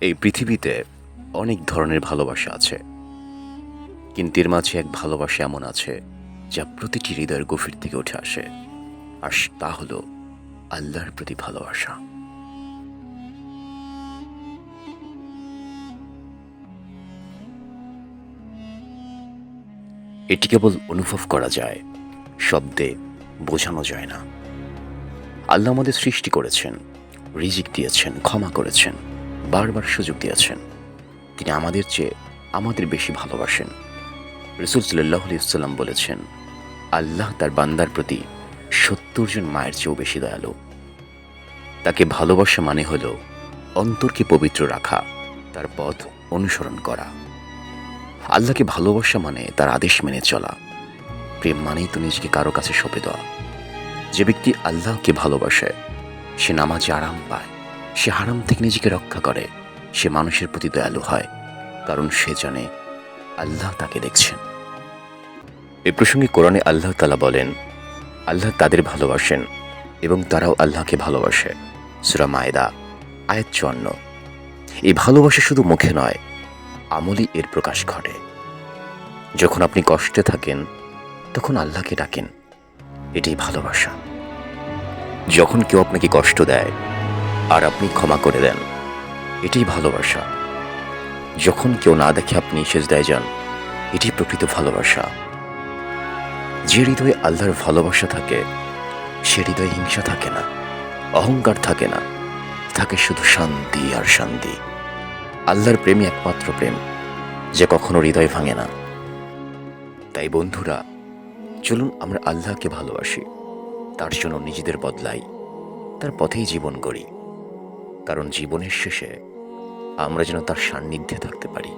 এই পৃথিবীতে অনেক ধরনের ভালোবাসা আছে, কিন্তু এর মাঝে এক ভালোবাসা এমন আছে যা প্রতিটি হৃদয়ের গভীর থেকে উঠে আসে, আর তা হলো আল্লাহর প্রতি ভালোবাসা। এটি কেবল অনুভব করা যায়, শব্দে বোঝানো যায় না। আল্লাহ আমাদের সৃষ্টি করেছেন, রিজিক দিয়েছেন, ক্ষমা করেছেন, বারবার সুযোগ দিয়েছেন। তিনি আমাদের চেয়ে আমাদের বেশি ভালোবাসেন। রাসূল সাল্লাল্লাহু আলাইহি ওয়াসাল্লাম বলেছেন, আল্লাহ তার বান্দার প্রতি ৭০ জন মায়ের চেয়েও বেশি দয়ালু। তাকে ভালোবাসা মানে হল অন্তরকে পবিত্র রাখা, তার পথ অনুসরণ করা। আল্লাহকে ভালোবাসা মানে তার আদেশ মেনে চলা। প্রেম মানেই তো নিজেকে কারো কাছে সঁপে দেওয়া। যে ব্যক্তি আল্লাহকে ভালোবাসে সে নামাজে আরাম পায়, সে হারাম থেকে নিজেকে রক্ষা করে, সে মানুষের প্রতি দয়ালু হয়, কারণ সে জানে আল্লাহ তাকে দেখছেন। এ প্রসঙ্গে কোরআনে আল্লাহ তাআলা বলেন, আল্লাহ তাদের ভালোবাসেন এবং তারাও আল্লাহকে ভালোবাসে। সূরা মায়েদা আয়াত ৫৪। এই ভালোবাসা শুধু মুখে নয়, আমলই এর প্রকাশ ঘটে। যখন আপনি কষ্টে থাকেন তখন আল্লাহকে ডাকেন, এটাই ভালোবাসা। যখন কেউ আপনাকে কষ্ট দেয় আর আপনি ক্ষমা করে দেন, এটাই ভালোবাসা। যখন কেউ না দেখে আপনি সেজদায় যান, এটি প্রকৃত ভালোবাসা। যে হৃদয়ে আল্লাহর ভালোবাসা থাকে সে হৃদয়ে হিংসা থাকে না, অহংকার থাকে না, থাকে শুধু শান্তি আর শান্তি। আল্লাহর প্রেমই একমাত্র প্রেম যে কখনো হৃদয় ভাঙে না। তাই বন্ধুরা, চলুন আমরা আল্লাহকে ভালোবাসি, তার জন্য নিজেদের বদলাই, তার পথেই জীবন গড়ি। কারণ জীবনের শেষে আমরা যেন তার সান্নিধ্যে থাকতে পারি,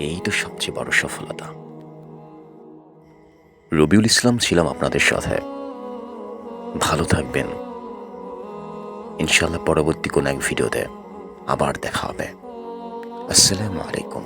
এই তো সবচেয়ে বড় সফলতা। রবিউল ইসলাম ছিলাম আপনাদের সাথে। ভালো থাকবেন। ইনশাআল্লাহ পরবর্তী কোনো এক ভিডিওতে আবার দেখা হবে। আসসালামু আলাইকুম।